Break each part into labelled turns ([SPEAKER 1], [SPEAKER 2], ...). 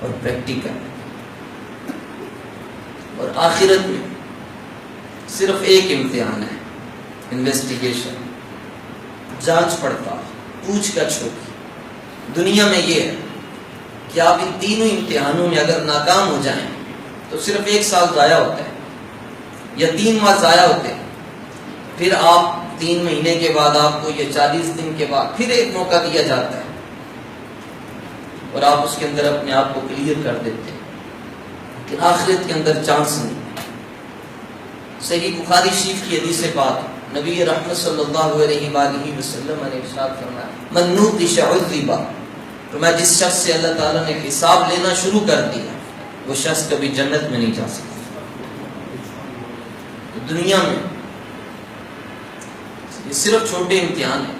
[SPEAKER 1] اور پریکٹیکل، اور آخرت میں صرف ایک امتحان ہے، انویسٹیگیشن، جانچ پڑتال، پوچھ گچھ ہوگی۔ دنیا میں یہ ہے کہ آپ ان تینوں امتحانوں میں اگر ناکام ہو جائیں تو صرف 1 سال ضائع ہوتا ہے یا 3 ماہ ضائع ہوتے ہیں، پھر آپ 3 مہینے کے بعد آپ کو یا 40 دن کے بعد پھر ایک موقع دیا جاتا ہے اور آپ اس کے اندر اپنے آپ کو کلیئر کر دیتے ہیں، لیکن آخرت کے اندر چانس نہیں۔ صحیح بخاری شریف کی حدیث پاک، نبی رحمت صلی اللہ علیہ وآلہ وسلم نے ارشاد فرمایا، من نوقش عذب، تو میں جس شخص سے اللہ تعالیٰ نے حساب لینا شروع کر دیا وہ شخص کبھی جنت میں نہیں جا سکتا۔ دنیا میں یہ صرف چھوٹے امتحان ہیں۔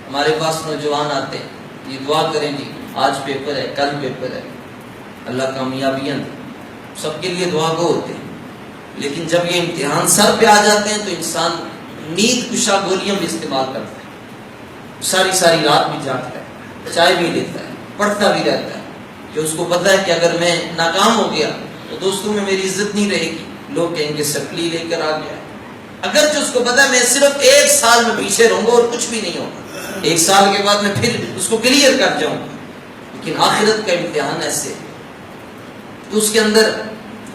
[SPEAKER 1] ہمارے پاس نوجوان آتے ہیں، یہ دعا کریں جی آج پیپر ہے، کل پیپر ہے، اللہ کامیابیاں دے، سب کے لیے دعا گو ہوتے ہیں، لیکن جب یہ امتحان سر پہ آ جاتے ہیں تو انسان نیند کشا گولیاں بھی استعمال کرتا ہے، ساری ساری رات بھی جاگتا ہے، چائے بھی لیتا ہے، پڑھتا بھی رہتا ہے، کہ اس کو پتہ ہے کہ اگر میں ناکام ہو گیا تو دوستوں میں میری عزت نہیں رہے گی، لوگ کہیں گے سپلی لے کر آ گیا۔ اگرچہ اس کو پتہ ہے میں صرف 1 سال میں پیچھے رہوں گا اور کچھ بھی نہیں ہوگا، 1 سال کے بعد میں پھر اس کو کلیئر کر جاؤں گا، لیکن آخرت کا امتحان ایسے تو اس کے اندر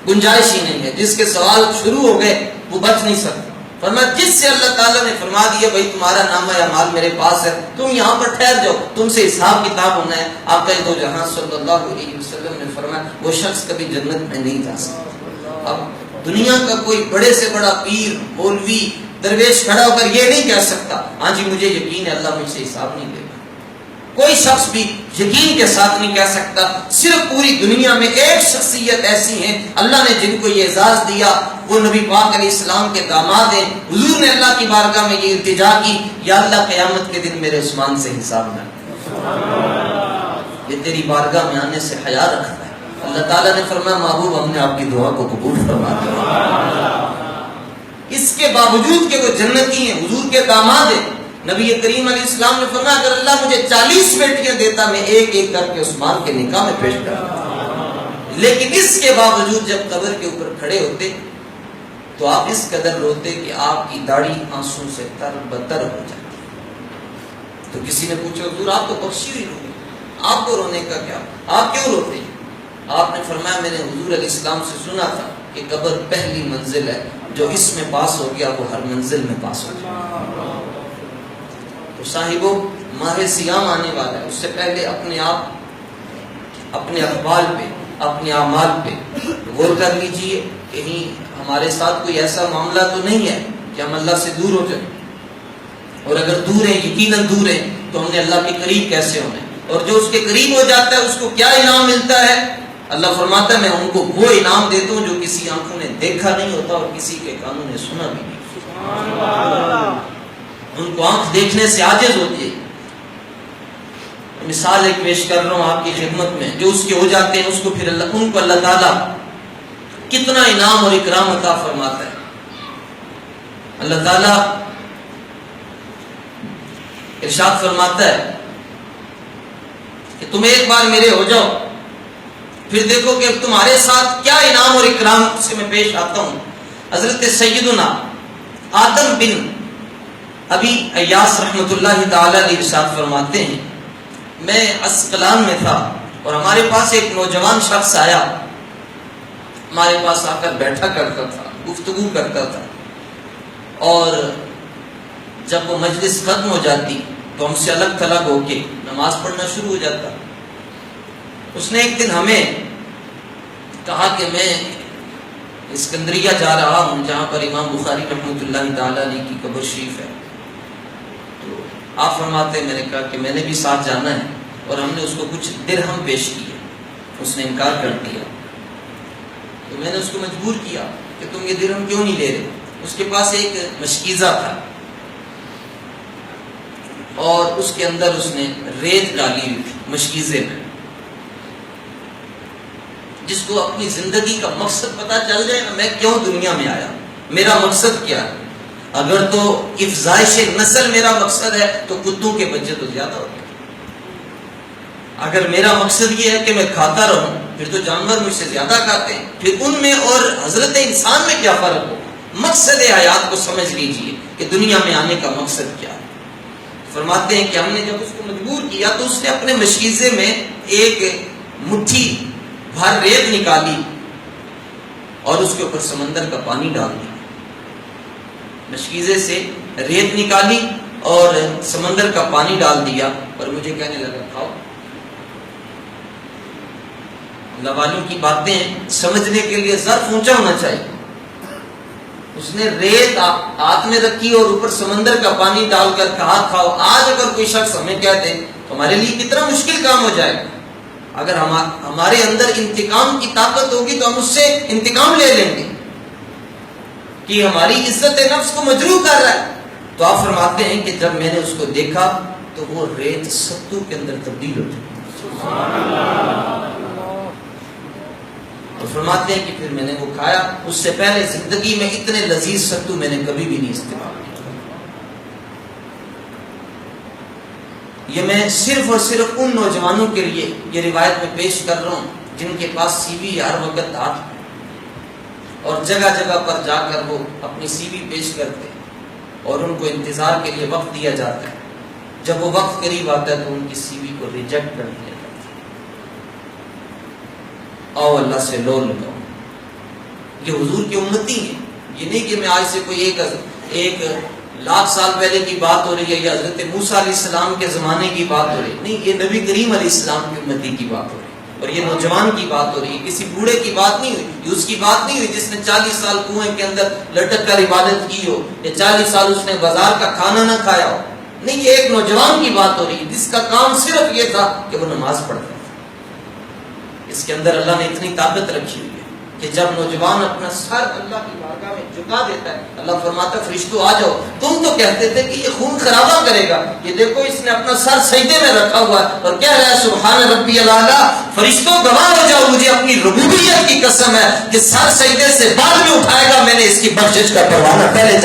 [SPEAKER 1] گنجائش ہی نہیں ہے۔ جس کے سوال شروع ہو گئے وہ بچ نہیں سکتا۔ فرمایا جس سے اللہ تعالیٰ نے فرما دیا بھائی تمہارا نامہ اعمال میرے پاس ہے، تم یہاں پر ٹھہر جاؤ، تم سے حساب کتاب ہونا ہے، آقا دو جہاں صلی اللہ علیہ وسلم نے فرمایا وہ شخص کبھی جنت میں نہیں جا سکتا۔ اب دنیا کا کوئی بڑے سے بڑا پیر، مولوی، درویش کھڑا ہو کر یہ نہیں کہہ سکتا ہاں جی مجھے یقین ہے اللہ مجھ سے حساب نہیں لے گا۔ کوئی شخص بھی یقین کے ساتھ نہیں کہہ سکتا۔ صرف پوری دنیا میں ایک شخصیت ایسی ہیں اللہ نے جن کو یہ اعزاز دیا، وہ نبی پاک علیہ السلام کے داماد ہیں۔ حضور نے اللہ کی بارگاہ میں یہ التجا کی، یا اللہ قیامت کے دن میرے عثمان سے حساب نہ لے، یہ تیری بارگاہ میں آنے سے حیا رکھتا ہے۔ اللہ تعالیٰ نے فرمایا محبوب ہم نے آپ کی دعا کو قبول فرما لیا، اس کے باوجود کہ وہ جنتی ہیں، حضور کے داماد ہیں۔ نبی کریم علیہ السلام نے فرمایا اگر اللہ مجھے 40 بیٹیاں دیتا میں ایک ایک کر کے عثمان کے نکاح میں پیش کرتا، لیکن اس کے باوجود جب قبر کے اوپر کھڑے ہوتے تو آپ اس قدر روتے کہ آپ کی داڑھی آنسوں سے تر بتر ہو جاتی۔ تو کسی نے پوچھا حضور آپ تو بخشی ہوئی روئی، آپ کو رونے کا کیا، آپ کیوں روتے ہیں؟ آپ نے فرمایا میں نے حضور علیہ السلام سے سنا تھا کہ قبر پہلی منزل ہے، جو اس میں پاس ہو گیا وہ ہر منزل میں پاس ہو گیا۔ تو صاحبوں ماہ سیام آنے والا ہے، اس سے پہلے اپنے آپ اپنے اقوال پہ، اپنے اعمال پہ غور کر لیجئے، کہیں ہمارے ساتھ کوئی ایسا معاملہ تو نہیں ہے کہ ہم اللہ سے دور ہو جائیں، اور اگر دور ہیں یقیناً دور ہیں تو ہم نے اللہ کے قریب کیسے ہونا ہے، اور جو اس کے قریب ہو جاتا ہے اس کو کیا انعام ملتا ہے؟ اللہ فرماتا ہے میں ان کو وہ انعام دیتا ہوں جو کسی آنکھوں نے دیکھا نہیں ہوتا اور کسی کے کانوں نے سنا بھی نہیں ہوتا۔ ان کو آنکھ دیکھنے سے عاجز ہوتی ہے۔ مثال ایک پیش کر رہا ہوں آپ کی خدمت میں، جو اس کے ہو جاتے ہیں اس کو پھر ان کو اللہ تعالیٰ کتنا انعام اور اکرام عطا فرماتا ہے۔ اللہ تعالیٰ ارشاد فرماتا ہے کہ تم ایک بار میرے ہو جاؤ، پھر دیکھو کہ تمہارے ساتھ کیا انعام اور اکرام سے میں پیش آتا ہوں۔ حضرت سیدنا آدم بن ابھی ایاس رحمۃ اللہ تعالی علیہ ارشاد فرماتے ہیں میں اسقلان میں تھا اور ہمارے پاس ایک نوجوان شخص آیا، ہمارے پاس آ کر بیٹھا کرتا تھا، گفتگو کرتا تھا، اور جب وہ مجلس ختم ہو جاتی تو ہم سے الگ تھلگ ہو کے نماز پڑھنا شروع ہو جاتا۔ اس نے ایک دن ہمیں کہا کہ میں اسکندریہ جا رہا ہوں جہاں پر امام بخاری رحمۃ اللہ تعالی علیہ کی قبر شریف ہے۔ آپ فرماتے ہیں میں نے کہا کہ میں نے بھی ساتھ جانا ہے، اور ہم نے اس کو کچھ درہم پیش کیے، اس نے انکار کر دیا، تو میں نے اس کو مجبور کیا کہ تم یہ درہم کیوں نہیں لے رہے۔ اس کے پاس ایک مشکیزہ تھا اور اس کے اندر اس نے ریت ڈالی ہوئی تھی مشکیزے میں، جس کو اپنی زندگی کا مقصد پتا چل جائے نا، میں کیوں دنیا میں آیا، میرا مقصد کیا ہے۔ اگر تو افزائش نسل میرا مقصد ہے تو کتوں کے بچے تو زیادہ ہوتے ہیں۔ اگر میرا مقصد یہ ہے کہ میں کھاتا رہوں پھر تو جانور مجھ سے زیادہ کھاتے ہیں، پھر ان میں اور حضرت انسان میں کیا فرق ہو؟ مقصد حیات کو سمجھ لیجئے کہ دنیا میں آنے کا مقصد کیا ہے۔ فرماتے ہیں کہ ہم نے جب اس کو مجبور کیا تو اس نے اپنے مشکیزے میں ایک مٹھی بھر ریت نکالی اور اس کے اوپر سمندر کا پانی ڈال دیا۔ مشکیزے سے ریت نکالی اور سمندر کا پانی ڈال دیا اور مجھے کہنے لگا کھاؤ۔ اللہ والوں کی باتیں سمجھنے کے لیے ظرف اونچا ہونا چاہیے۔ اس نے ریت ہاتھ میں رکھی اور اوپر سمندر کا پانی ڈال کر کہا کھاؤ۔ آج اگر کوئی شخص ہمیں کہہ دے تو ہمارے لیے کتنا مشکل کام ہو جائے گا۔ اگر ہمارے اندر انتقام کی طاقت ہوگی تو ہم اس سے انتقام لے لیں گے کہ ہماری عزت نفس کو مجروح کر رہا ہے۔ تو آپ فرماتے ہیں کہ جب میں نے اس کو دیکھا تو وہ ریت ستو کے اندر تبدیل ہو گئی۔ تو فرماتے ہیں کہ پھر میں نے وہ کھایا۔ اس سے پہلے زندگی میں اتنے لذیذ ستو میں نے کبھی بھی نہیں استعمال کیا۔ یہ میں صرف اور صرف ان نوجوانوں کے لیے یہ روایت میں پیش کر رہا ہوں جن کے پاس سی وی ہر وقت ہاتھ اور جگہ جگہ پر جا کر وہ اپنی سی وی پیش کرتے ہیں اور ان کو انتظار کے لیے وقت دیا جاتا ہے۔ جب وہ وقت قریب آتا ہے تو ان کی سی وی کو ریجیکٹ کر دیا جاتا ہے۔ آؤ اللہ سے لو لگاؤ۔ یہ حضور کی امتی ہیں۔ یہ نہیں کہ میں آج سے کوئی ایک لاکھ سال پہلے کی بات ہو رہی ہے یا حضرت موسیٰ علیہ السلام کے زمانے کی بات ہو رہی ہے، نہیں، یہ نبی کریم علیہ السلام کی امتی کی بات ہو رہی ہے اور یہ نوجوان کی بات ہو رہی ہے۔ کسی بوڑھے کی بات نہیں ہوئی، یہ اس کی بات نہیں ہوئی جس نے 40 سال کنویں کے اندر لٹک کر عبادت کی ہو یا 40 سال اس نے بازار کا کھانا نہ کھایا ہو۔ نہیں، یہ ایک نوجوان کی بات ہو رہی ہے جس کا کام صرف یہ تھا کہ وہ نماز پڑھتا تھا۔ اس کے اندر اللہ نے اتنی طاقت رکھی ہوئی ہے کہ جب نوجوان اپنا سر اللہ کی بارگاہ میں جھکا دیتا ہے، اللہ فرماتا ہے فرشتوں آ جاؤ۔ تم تو کہتے تھے کہ یہ خون خرابہ کرے گا، یہ دیکھو اس نے اپنا سر سجدے میں رکھا ہوا ہے اور کہہ رہا ہے سبحان ربی الاعلیٰ۔ فرشتوں گواہ ہو جاؤ، مجھے اپنی ربوبیت کی قسم ہے کہ سر سجدے سے بعد میں اٹھائے گا، میں نے اس کی بخشش کا پروانہ پہلے